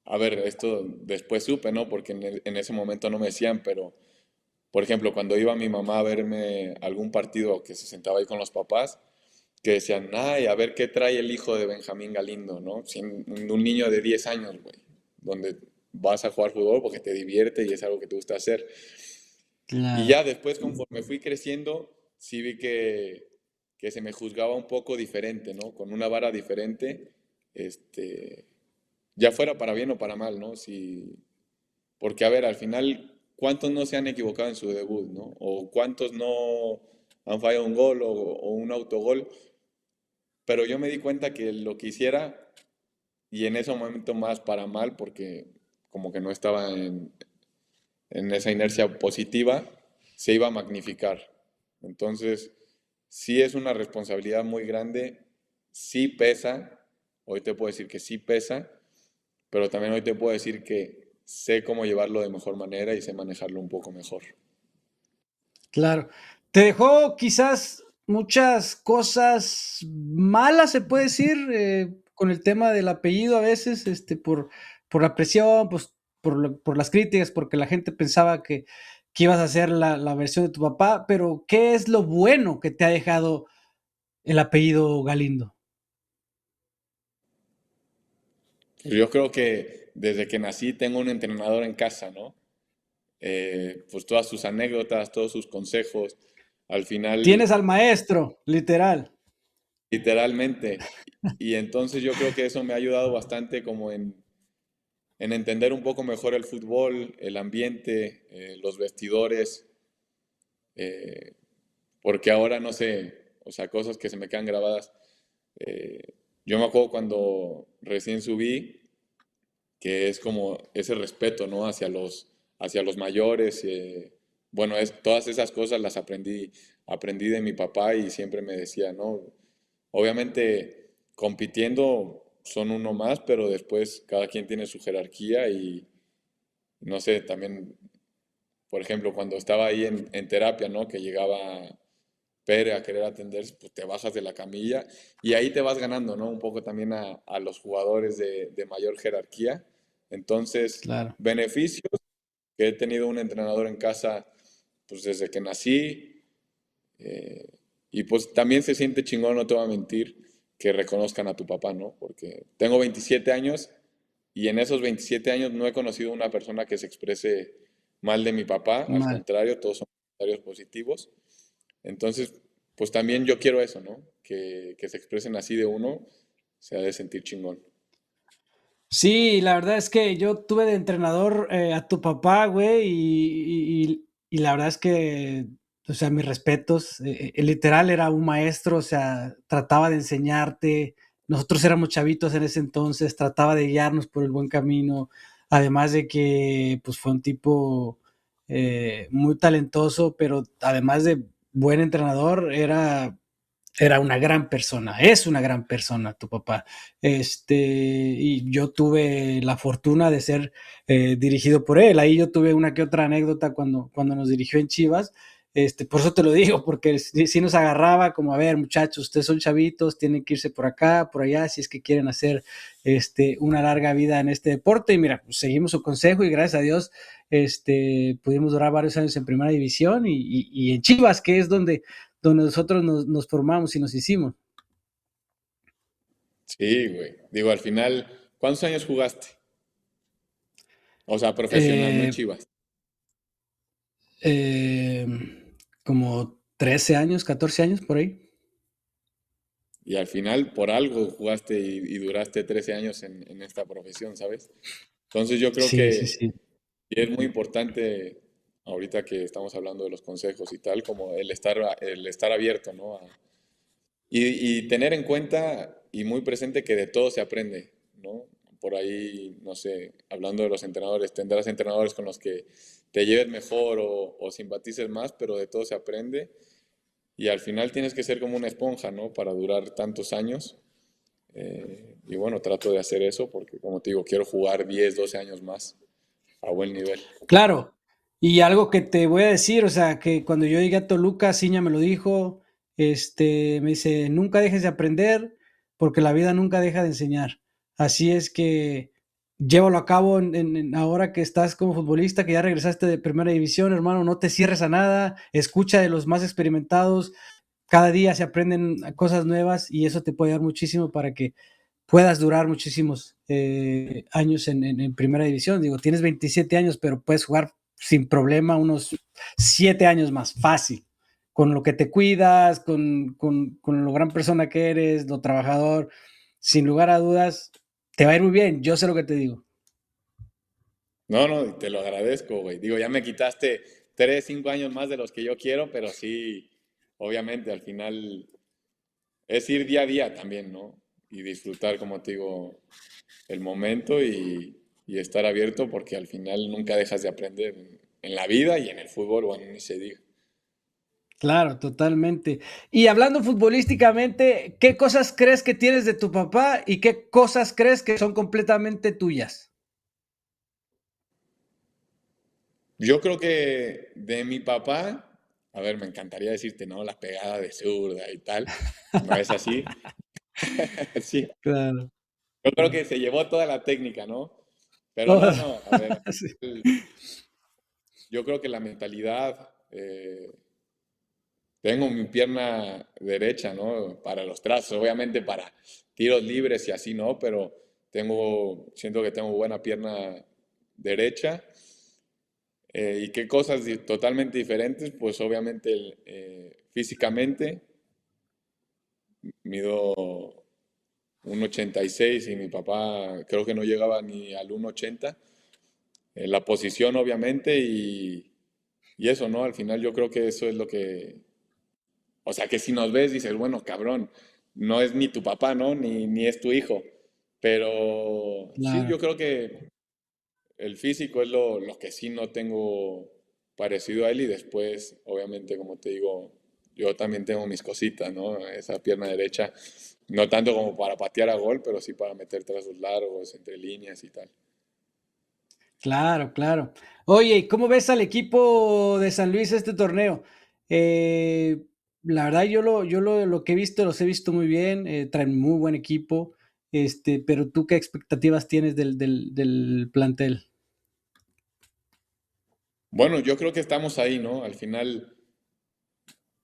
a ver, esto después supe, ¿no? Porque en ese momento no me decían, pero, por ejemplo, cuando iba mi mamá a verme algún partido que se sentaba ahí con los papás, que decían, ay, a ver qué trae el hijo de Benjamín Galindo, ¿no? Un niño de 10 años, güey, donde vas a jugar fútbol porque te divierte y es algo que te gusta hacer. Y Claro, ya después, conforme fui creciendo, sí vi que se me juzgaba un poco diferente, ¿no? Con una vara diferente, este, ya fuera para bien o para mal, ¿no? Si, porque, a ver, al final, ¿cuántos no se han equivocado en su debut, ¿no? O cuántos no han fallado un gol o un autogol. Pero yo me di cuenta que lo que hiciera, y en ese momento más para mal, porque como que no estaba en esa inercia positiva, se iba a magnificar. Entonces, sí es una responsabilidad muy grande, sí pesa, hoy te puedo decir que sí pesa, pero también hoy te puedo decir que sé cómo llevarlo de mejor manera y sé manejarlo un poco mejor. claro. ¿Te dejó quizás muchas cosas malas, se puede decir, con el tema del apellido a veces, por la presión, pues, por las críticas, porque la gente pensaba que ibas a hacer la versión de tu papá, pero ¿qué es lo bueno que te ha dejado el apellido Galindo? Yo creo que desde que nací tengo un entrenador en casa, ¿no? Pues todas sus anécdotas, todos sus consejos, al Tienes final, al maestro, literal. literalmente. Y entonces yo creo que eso me ha ayudado bastante como en entender un poco mejor el fútbol, el ambiente, los vestidores, eh, porque ahora no sé, o sea, cosas que se me quedan grabadas. Eh, yo me acuerdo cuando recién subí, que es como ese respeto, ¿no? Hacia los mayores. Bueno, todas esas cosas las aprendí de mi papá y siempre me decía, ¿no? Obviamente compitiendo son uno más, pero después cada quien tiene su jerarquía y no sé, también, por ejemplo, cuando estaba ahí en terapia, ¿no? Que llegaba Pere a querer atender, pues te bajas de la camilla y ahí te vas ganando, ¿no? Un poco también a los jugadores de mayor jerarquía. Entonces, Claro. beneficios, que he tenido un entrenador en casa, pues desde que nací, eh, y pues también se siente chingón, no te voy a mentir, que reconozcan a tu papá, ¿no? Porque tengo 27 años y en esos 27 años no he conocido una persona que se exprese mal de mi papá, al Mal. contrario, todos son comentarios positivos. Entonces, pues también yo quiero eso, ¿no? Que se expresen así de uno, se ha de sentir chingón. Sí, la verdad es que yo tuve de entrenador, a tu papá, güey, y la verdad es que, o sea, mis respetos, literal era un maestro, o sea, trataba de enseñarte. Nosotros éramos chavitos en ese entonces, trataba de guiarnos por el buen camino, además de que, pues, fue un tipo, muy talentoso, pero además de buen entrenador, era una gran persona, es una gran persona tu papá. Y yo tuve la fortuna de ser dirigido por él. Ahí yo tuve una que otra anécdota cuando nos dirigió en Chivas. Por eso te lo digo, porque sí nos agarraba como, a ver, muchachos, ustedes son chavitos, tienen que irse por acá, por allá, si es que quieren hacer una larga vida en este deporte. Y mira, pues, seguimos su consejo y gracias a Dios pudimos durar varios años en primera división y en Chivas, que es donde nosotros nos formamos y nos hicimos. Sí, güey. Digo, al final, ¿cuántos años jugaste? O sea, profesional, no en Eh, Chivas. eh, Como 13 años, 14 años por ahí. Y al final, por algo jugaste y duraste 13 años en esta profesión, ¿sabes? Entonces yo creo Sí, sí, que sí. y es muy importante, ahorita que estamos hablando de los consejos y tal, como el estar abierto, ¿no? Y tener en cuenta y muy presente que de todo se aprende, ¿no? Por ahí, no sé, hablando de los entrenadores, tendrás entrenadores con los que te lleves mejor o simpatices más, pero de todo se aprende. Y al final tienes que ser como una esponja, ¿no? Para durar tantos años. Y bueno, trato de hacer eso porque, como te digo, quiero jugar 10 12 años más a buen nivel. Claro. Y algo que te voy a decir, o sea, que cuando yo llegué a Toluca, Ciña me lo dijo, me dice, nunca dejes de aprender, porque la vida nunca deja de enseñar. Así es que llévalo a cabo ahora que estás como futbolista, que ya regresaste de primera división, hermano, no te cierres a nada, escucha de los más experimentados, cada día se aprenden cosas nuevas y eso te puede dar muchísimo para que puedas durar muchísimos años en primera división. Digo, tienes 27 años, pero puedes jugar sin problema unos 7 años más, fácil, con lo que te cuidas, con lo gran persona que eres, lo trabajador, sin lugar a dudas, te va a ir muy bien, yo sé lo que te digo. No, no, y te lo agradezco, güey. Digo, ya me quitaste 3 5 años más de los que yo quiero, pero sí, obviamente, al final es ir día a día también, ¿no? Y disfrutar, como te digo, el momento y estar abierto porque al final nunca dejas de aprender en la vida y en el fútbol, bueno, ni se diga. Claro, totalmente. Y hablando futbolísticamente, ¿qué cosas crees que tienes de tu papá y qué cosas crees que son completamente tuyas? Yo creo que de mi papá, a ver, me encantaría decirte, ¿no? La pegada de zurda y tal. No es así. Sí, Claro. yo creo que se llevó toda la técnica, ¿no? Pero Todo. no, no, a ver, Sí. yo creo que la mentalidad, tengo mi pierna derecha, ¿no? Para los trazos, obviamente para tiros libres y así, ¿no? Pero siento que tengo buena pierna derecha. ¿Y qué cosas totalmente diferentes? Pues obviamente físicamente mido 1,86 y mi papá creo que no llegaba ni al 1,80. La posición obviamente y eso, ¿no? Al final yo creo que eso es lo que, o sea, que si nos ves dices, bueno, cabrón, no es ni tu papá, ¿no? Ni es tu hijo. Pero sí, Claro, yo creo que el físico es lo que sí no tengo parecido a él y después, obviamente, como te digo, yo también tengo mis cositas, ¿no? Esa pierna derecha, no tanto como para patear a gol, pero sí para meter trazos largos, entre líneas y tal. claro, claro. Oye, ¿y cómo ves al equipo de San Luis este torneo? Eh, la verdad, lo que he visto, los he visto muy bien, traen muy buen equipo, pero ¿tú qué expectativas tienes del plantel? Bueno, yo creo que estamos ahí, ¿no? Al final,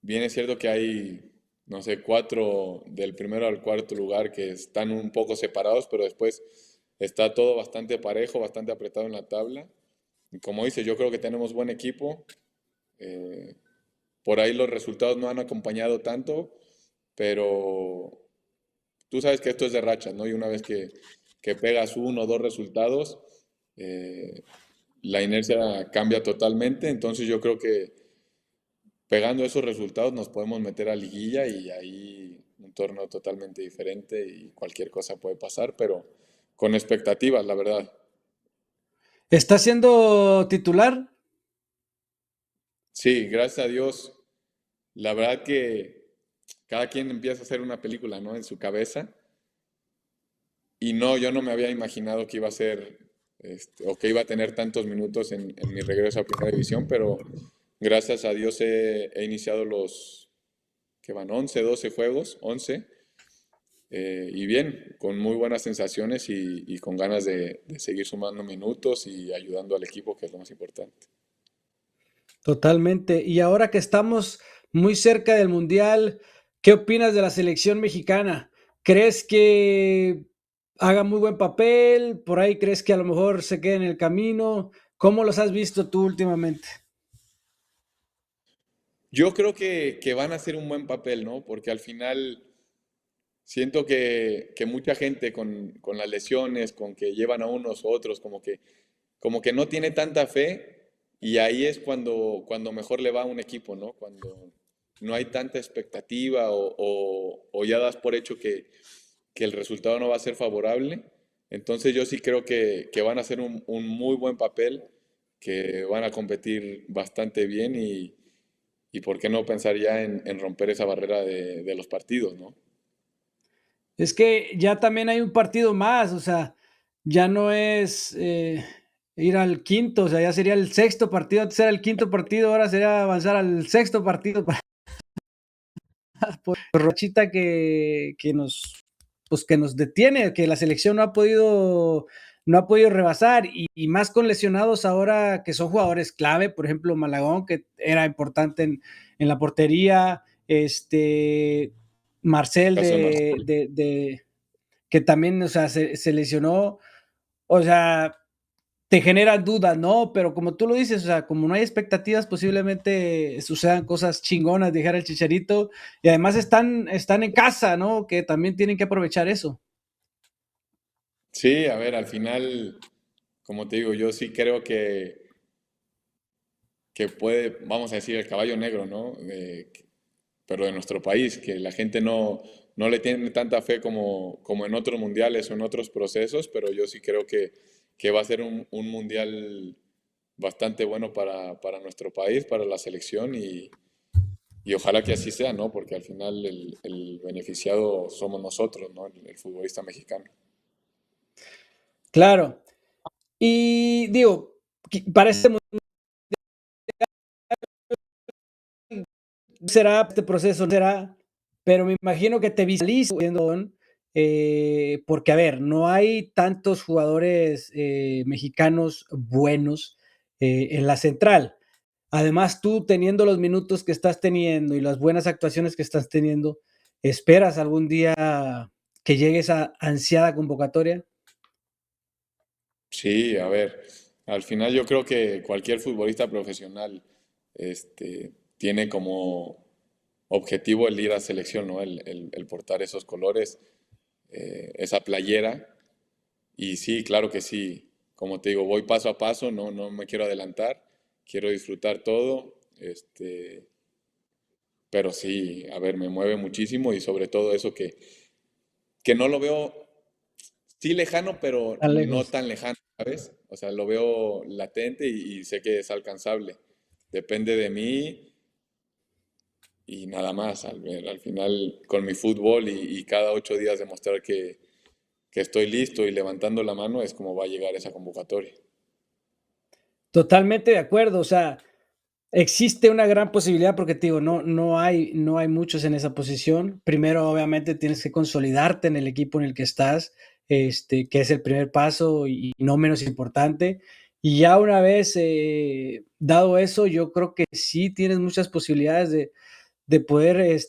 bien es cierto que hay, no sé, cuatro del primero al cuarto lugar que están un poco separados, pero después está todo bastante parejo, bastante apretado en la tabla. Y como dices, yo creo que tenemos buen equipo. eh, por ahí los resultados no han acompañado tanto, pero tú sabes que esto es de rachas, ¿no? Y una vez que pegas uno o dos resultados, eh, la inercia cambia totalmente. Entonces yo creo que pegando esos resultados nos podemos meter a liguilla y ahí un torneo totalmente diferente y cualquier cosa puede pasar, pero con expectativas, la verdad. ¿Está siendo titular? Sí, gracias a Dios. La verdad que cada quien empieza a hacer una película, ¿no? En su cabeza. Y no, yo no me había imaginado que iba a ser, o que iba a tener tantos minutos en mi regreso a Primera División, pero gracias a Dios he iniciado que van 11 12 juegos, 11 y bien, con muy buenas sensaciones y con ganas de seguir sumando minutos y ayudando al equipo, que es lo más importante. Totalmente. Y ahora que estamos muy cerca del Mundial, ¿qué opinas de la selección mexicana? ¿Crees que haga muy buen papel? ¿Por ahí crees que a lo mejor se quede en el camino? ¿Cómo los has visto tú últimamente? Yo creo que van a hacer un buen papel, ¿no? Porque al final siento que mucha gente con las lesiones, con que llevan a unos u otros, como que no tiene tanta fe y ahí es cuando mejor le va a un equipo, ¿no? Cuando no hay tanta expectativa o ya das por hecho que el resultado no va a ser favorable. Entonces yo sí creo que van a hacer un muy buen papel, que van a competir bastante bien y por qué no pensar ya en romper esa barrera de los partidos, ¿no? Es que ya también hay un partido más, o sea, ya no es ir al quinto, o sea, ya sería el sexto partido, antes era el quinto partido, ahora sería avanzar al sexto partido para por rachita pues que nos detiene, que la selección no ha podido rebasar y más con lesionados ahora que son jugadores clave, por ejemplo, Malagón, que era importante en la portería, Marcel Caso de Marcelo. que también, o sea, se lesionó, o sea, te generan dudas, ¿no? Pero como tú lo dices, o sea, como no hay expectativas, posiblemente sucedan cosas chingonas, dejar el Chicharito, y además están en casa, ¿no? Que también tienen que aprovechar eso. Sí, a ver, al final, como te digo, yo sí creo que puede, vamos a decir, el caballo negro, ¿no? Pero de nuestro país, que la gente no le tiene tanta fe como en otros mundiales o en otros procesos, pero yo sí creo que va a ser un mundial bastante bueno para nuestro país, para la selección y ojalá que así sea, ¿no? Porque al final el beneficiado somos nosotros, ¿no? El futbolista mexicano. Claro. Y digo, para este será este proceso, será, pero me imagino que te visualizo porque a ver, no hay tantos jugadores mexicanos buenos en la central. Además, tú teniendo los minutos que estás teniendo y las buenas actuaciones que estás teniendo, ¿esperas algún día que llegue esa ansiada convocatoria? Sí, a ver, al final yo creo que cualquier futbolista profesional tiene como objetivo el ir a selección, ¿no? El portar esos colores, esa playera. Y sí, claro que sí. Como te digo, voy paso a paso, no me quiero adelantar, quiero disfrutar todo, pero sí, a ver, me mueve muchísimo y sobre todo eso que no lo veo, sí lejano, pero Tan no lejos. tan lejano, ¿sabes? O sea, lo veo latente y sé que es alcanzable. Depende de mí y nada más. Al final, con mi fútbol y cada 8 días demostrar que estoy listo y levantando la mano es como va a llegar esa convocatoria. Totalmente de acuerdo, o sea, existe una gran posibilidad porque te digo, no hay muchos en esa posición. Primero, obviamente, tienes que consolidarte en el equipo en el que estás, que es el primer paso y no menos importante. Y ya una vez dado eso, yo creo que sí tienes muchas posibilidades de poder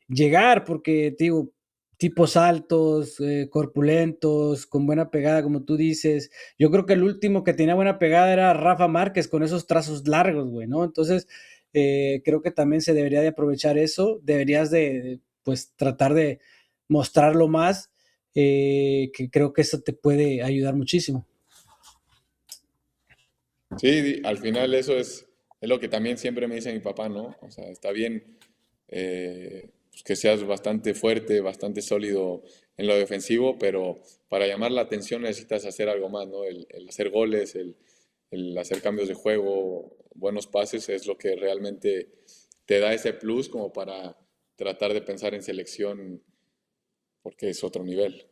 llegar, porque te digo, tipos altos, corpulentos, con buena pegada, como tú dices. Yo creo que el último que tenía buena pegada era Rafa Márquez con esos trazos largos, güey, ¿no? Entonces, creo que también se debería de aprovechar eso. Deberías de, pues, tratar de mostrarlo más. que creo que eso te puede ayudar muchísimo. Sí, al final eso es lo que también siempre me dice mi papá, ¿no? O sea, está bien pues que seas bastante fuerte, bastante sólido en lo defensivo, pero para llamar la atención necesitas hacer algo más, ¿no? El hacer goles, el hacer cambios de juego, buenos pases, es lo que realmente te da ese plus como para tratar de pensar en selección, porque es otro nivel.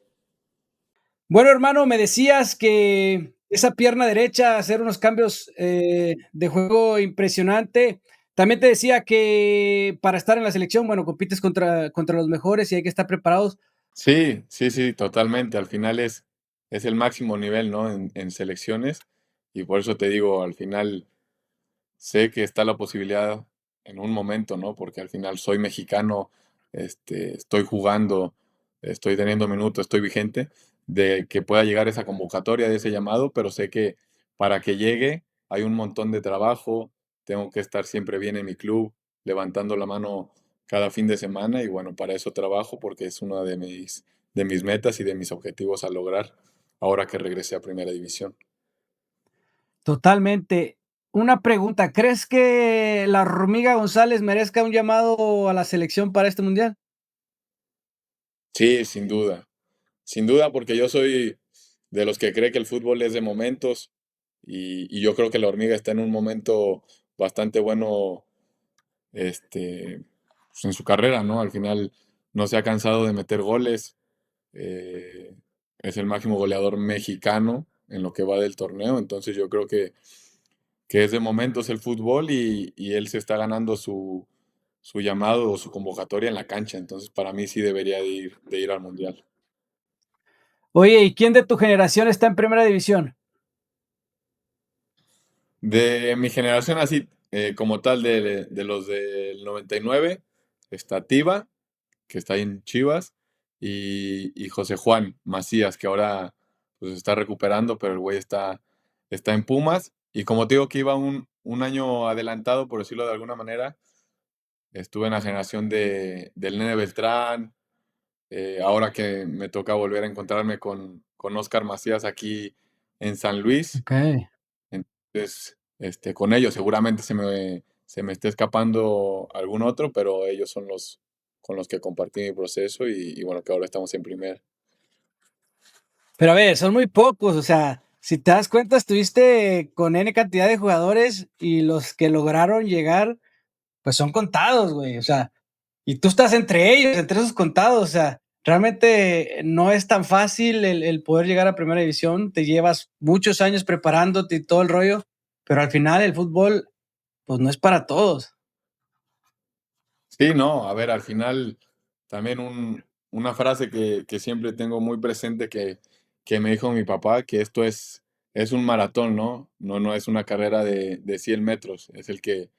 Bueno, hermano, me decías que esa pierna derecha, hacer unos cambios, de juego impresionante. También te decía que para estar en la selección, bueno, compites contra los mejores y hay que estar preparados. Sí, sí, sí, totalmente. Al final es el máximo nivel, ¿no? En selecciones. Y por eso te digo, al final sé que está la posibilidad en un momento, ¿no? Porque al final soy mexicano, estoy jugando, estoy teniendo minutos, estoy vigente, de que pueda llegar esa convocatoria, de ese llamado, pero sé que para que llegue hay un montón de trabajo, tengo que estar siempre bien en mi club, levantando la mano cada fin de semana y bueno, para eso trabajo porque es una de mis metas y de mis objetivos a lograr ahora que regrese a Primera División. Totalmente. Una pregunta, ¿crees que la Hormiga González merezca un llamado a la selección para este mundial? Sí, sin duda porque yo soy de los que cree que el fútbol es de momentos y yo creo que la hormiga está en un momento bastante bueno pues en su carrera, ¿no? Al final no se ha cansado de meter goles, eh, es el máximo goleador mexicano en lo que va del torneo, entonces yo creo que es de momentos el fútbol y él se está ganando su llamado o su convocatoria en la cancha, entonces para mí sí debería de ir al Mundial. Oye, ¿y quién de tu generación está en primera división? De mi generación así, como tal, de los del 99 está Tiva, que está ahí en Chivas, y José Juan Macías, que ahora pues está recuperando, pero el güey está en Pumas. Y como te digo que iba un año adelantado, por decirlo de alguna manera, estuve en la generación del Nene Beltrán, ahora que me toca volver a encontrarme con Oscar Macías aquí en San Luis. Okey. Entonces, con ellos seguramente se me esté escapando algún otro, pero ellos son los con los que compartí mi proceso y bueno, que ahora estamos en primera. Pero a ver, son muy pocos, o sea, si te das cuenta, estuviste con N cantidad de jugadores y los que lograron llegar, pues son contados, güey, o sea, y tú estás entre ellos, entre esos contados, o sea, realmente no es tan fácil el poder llegar a primera división, te llevas muchos años preparándote y todo el rollo, pero al final el fútbol, pues no es para todos. Sí, no, a ver, al final también una frase que siempre tengo muy presente que me dijo mi papá, que esto es un maratón, ¿no? No es una carrera de 100 metros, es el que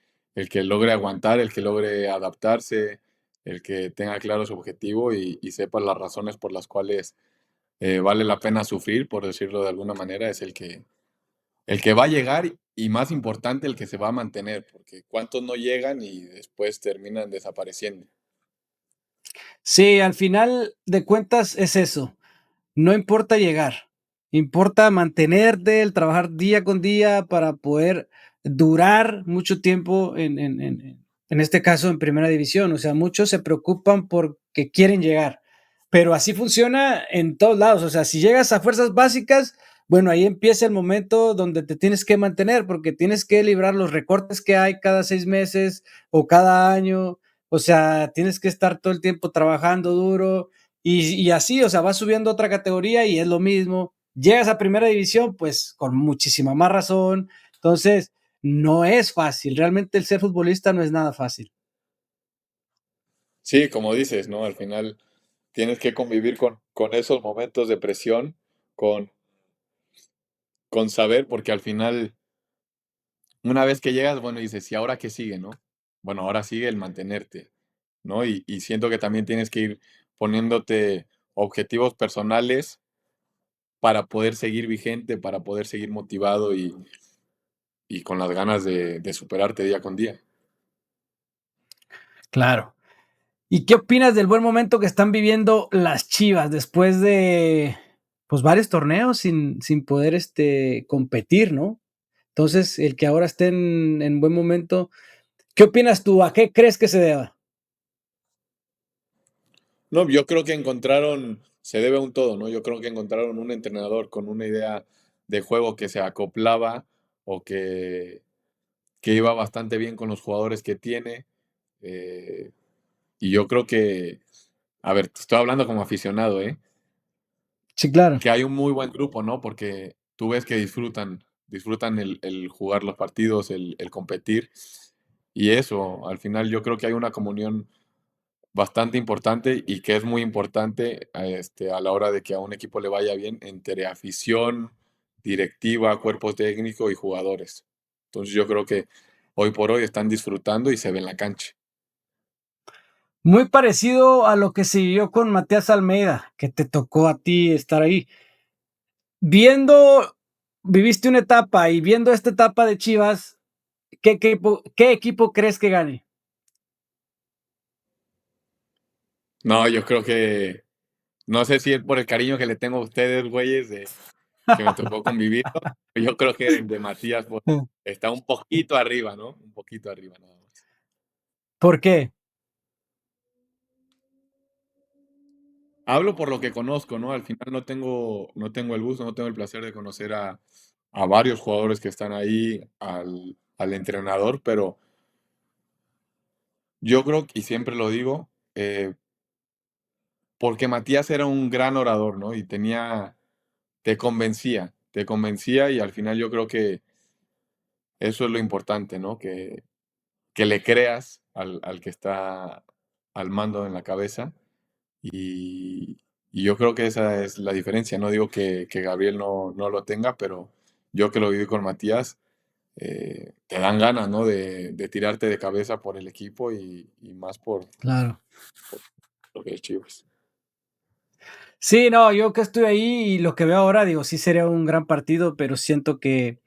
logre aguantar, el que logre adaptarse, el que tenga claro su objetivo y sepa las razones por las cuales vale la pena sufrir, por decirlo de alguna manera, es el que va a llegar y más importante, el que se va a mantener, porque cuántos no llegan y después terminan desapareciendo. Sí, al final de cuentas es eso. No importa llegar, importa mantenerte, el trabajar día con día para poder durar mucho tiempo en este caso en primera división. O sea, muchos se preocupan porque quieren llegar, pero así funciona en todos lados. O sea, si llegas a fuerzas básicas, bueno, ahí empieza el momento donde te tienes que mantener porque tienes que librar los recortes que hay cada 6 meses o cada año. O sea, tienes que estar todo el tiempo trabajando duro y así, o sea, vas subiendo a otra categoría y es lo mismo. Llegas a primera división, pues con muchísima más razón. Entonces, no es fácil. Realmente el ser futbolista no es nada fácil. Sí, como dices, ¿no? Al final tienes que convivir con esos momentos de presión, con, con saber, porque al final, una vez que llegas, bueno, dices, ¿y ahora qué sigue, no? Bueno, ahora sigue el mantenerte, ¿no? Y siento que también tienes que ir poniéndote objetivos personales para poder seguir vigente, para poder seguir motivado y con las ganas de superarte día con día. Claro. ¿Y qué opinas del buen momento que están viviendo las Chivas después de, pues, varios torneos sin poder, competir, ¿no? Entonces, el que ahora estén en buen momento, ¿qué opinas tú? ¿A qué crees que se deba? No, yo creo que encontraron, se debe a un todo, ¿no? Yo creo que encontraron un entrenador con una idea de juego que se acoplaba o que iba bastante bien con los jugadores que tiene. eh, y yo creo que, a ver, te estoy hablando como aficionado, ¿eh? Sí, claro, Que hay un muy buen grupo, ¿no? Porque tú ves que disfrutan el jugar los partidos, el competir. Y eso, al final yo creo que hay una comunión bastante importante y que es muy importante a la hora de que a un equipo le vaya bien entre afición, directiva, cuerpo técnico y jugadores. Entonces yo creo que hoy por hoy están disfrutando y se ve en la cancha. muy parecido a lo que se vivió con Matías Almeida, que te tocó a ti estar ahí. Viendo viviste una etapa y viendo esta etapa de Chivas, ¿qué equipo crees que gane? No, yo creo que, no sé si es por el cariño que le tengo a ustedes, güeyes, que me tocó convivir. Yo creo que el de Matías pues, está un poquito arriba, ¿no? Un poquito arriba nada más. ¿Por qué? Hablo por lo que conozco, ¿no? Al final no tengo el gusto, no tengo el placer de conocer a varios jugadores que están ahí, al entrenador, pero yo creo, y siempre lo digo, porque Matías era un gran orador, ¿no? Y te convencía y al final yo creo que eso es lo importante, ¿no? Que le creas al que está al mando en la cabeza. Y, y yo creo que esa es la diferencia. No digo que Gabriel no lo tenga, pero yo que lo viví con Matías, te dan ganas, ¿no? De tirarte de cabeza por el equipo y más Claro. por lo que es Chivas. Sí, no, yo que estoy ahí y lo que veo ahora, digo, sí sería un gran partido, pero siento que,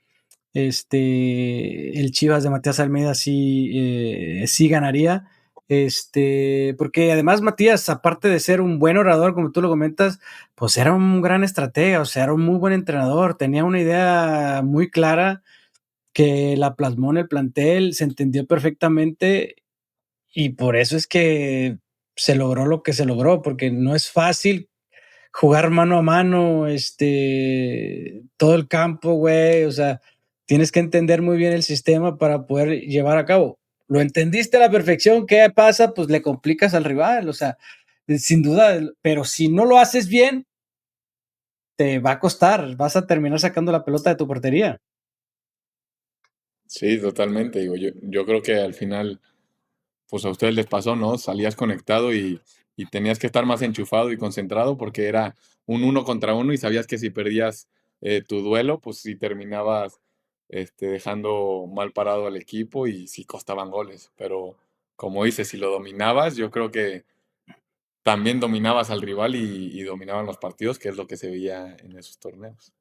el Chivas de Matías Almeida sí ganaría, porque además Matías, aparte de ser un buen orador, como tú lo comentas, pues era un gran estratega, o sea, era un muy buen entrenador, tenía una idea muy clara que la plasmó en el plantel, se entendió perfectamente y por eso es que se logró lo que se logró, porque no es fácil jugar mano a mano, todo el campo, güey, o sea, tienes que entender muy bien el sistema para poder llevar a cabo. Lo entendiste a la perfección, ¿qué pasa? Pues le complicas al rival, o sea, sin duda, pero si no lo haces bien, te va a costar, vas a terminar sacando la pelota de tu portería. Sí, totalmente. Digo, yo creo que al final, pues a ustedes les pasó, ¿no? Salías conectado y tenías que estar más enchufado y concentrado porque era un uno contra uno y sabías que si perdías tu duelo, pues sí terminabas dejando mal parado al equipo y sí costaban goles. Pero como dices, si lo dominabas, yo creo que también dominabas al rival y dominaban los partidos, que es lo que se veía en esos torneos.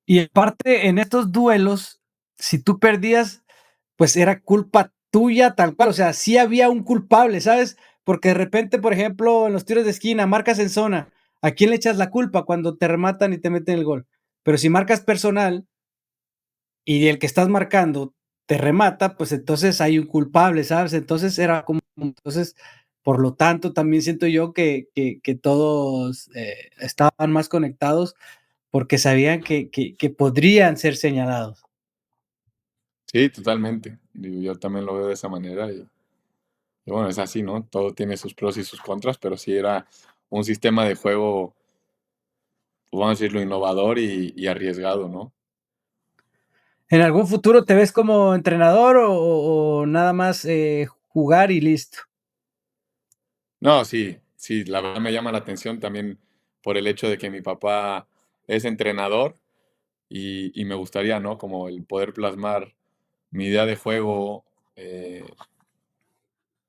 Y aparte, en estos duelos, si tú perdías, pues era culpa tuya tal cual, o sea, sí había un culpable, ¿sabes? Porque de repente, por ejemplo, en los tiros de esquina, marcas en zona, ¿a quién le echas la culpa cuando te rematan y te meten el gol? Pero si marcas personal y el que estás marcando te remata, pues entonces hay un culpable, ¿sabes? Entonces era como, entonces, por lo tanto, también siento yo que todos estaban más conectados porque sabían que podrían ser señalados. Sí, totalmente. Digo, yo también lo veo de esa manera y bueno, es así, ¿no? Todo tiene sus pros y sus contras, pero sí era un sistema de juego, pues, vamos a decirlo, innovador y arriesgado, ¿no? ¿En algún futuro te ves como entrenador o nada más, jugar y listo? No, sí, sí, la verdad me llama la atención también por el hecho de que mi papá es entrenador y me gustaría, ¿no? Como el poder plasmar mi idea de juego,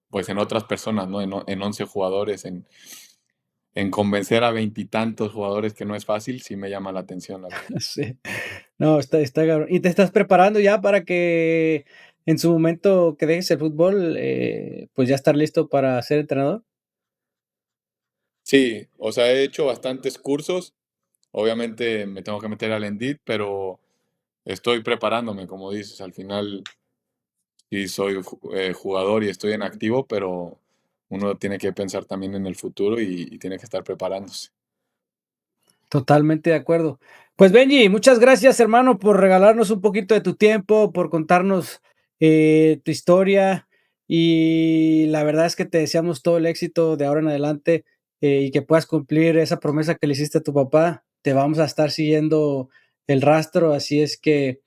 pues en otras personas, ¿no? En 11 jugadores, en convencer a veintitantos jugadores que no es fácil, sí me llama la atención, la verdad. Sí. No, está cabrón. ¿Y te estás preparando ya para que en su momento que dejes el fútbol, pues ya estar listo para ser entrenador? Sí, o sea, he hecho bastantes cursos. Obviamente me tengo que meter al Indeed, pero estoy preparándome, como dices. Al final sí soy jugador y estoy en activo, pero uno tiene que pensar también en el futuro y tiene que estar preparándose. Totalmente de acuerdo. Pues Benji, muchas gracias, hermano, por regalarnos un poquito de tu tiempo, por contarnos tu historia. Y la verdad es que te deseamos todo el éxito de ahora en adelante, y que puedas cumplir esa promesa que le hiciste a tu papá. Te vamos a estar siguiendo el rastro, así es que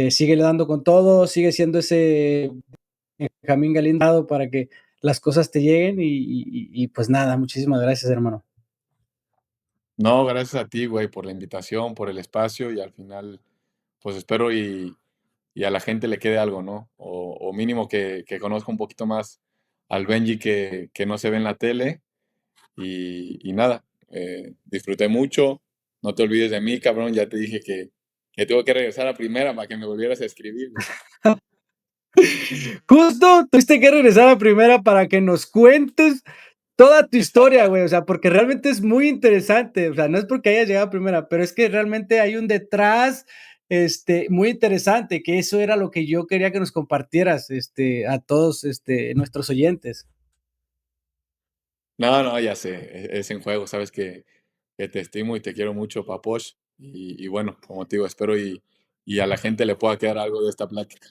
sigue dando con todo, sigue siendo ese Benjamín Galindo para que las cosas te lleguen. Y pues nada, muchísimas gracias, hermano. No, gracias a ti, güey, por la invitación, por el espacio y al final, pues espero y a la gente le quede algo, ¿no? O mínimo que conozca un poquito más al Benji que no se ve en la tele y nada, disfruté mucho, no te olvides de mí, cabrón, ya te dije que tengo que regresar a primera para que me volvieras a escribir, güey. Justo tuviste que regresar a primera para que nos cuentes toda tu historia, güey, o sea, porque realmente es muy interesante, o sea, no es porque hayas llegado a primera, pero es que realmente hay un detrás, muy interesante, que eso era lo que yo quería que nos compartieras, a todos, nuestros oyentes. No, no, ya sé, es en juego, sabes que te estimo y te quiero mucho, Paposh, y bueno, como te digo, espero y a la gente le pueda quedar algo de esta plática.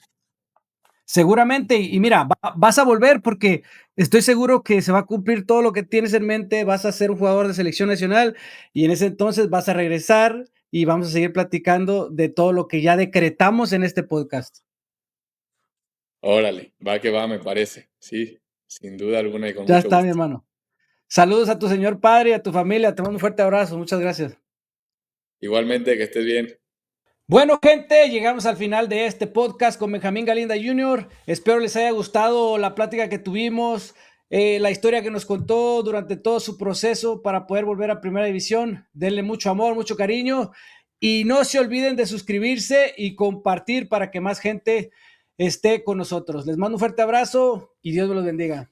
Seguramente, y mira, vas a volver porque estoy seguro que se va a cumplir todo lo que tienes en mente, vas a ser un jugador de selección nacional y en ese entonces vas a regresar y vamos a seguir platicando de todo lo que ya decretamos en este podcast. Órale, va que va, me parece. Sí, sin duda alguna y con Ya mucho está, mi gusto. hermano. Saludos a tu señor padre y a tu familia. Te mando un fuerte abrazo. Muchas gracias. Igualmente, que estés bien. Bueno, gente, llegamos al final de este podcast con Benjamín Galinda Jr. Espero les haya gustado la plática que tuvimos, la historia que nos contó durante todo su proceso para poder volver a Primera División. Denle mucho amor, mucho cariño y no se olviden de suscribirse y compartir para que más gente esté con nosotros. Les mando un fuerte abrazo y Dios me los bendiga.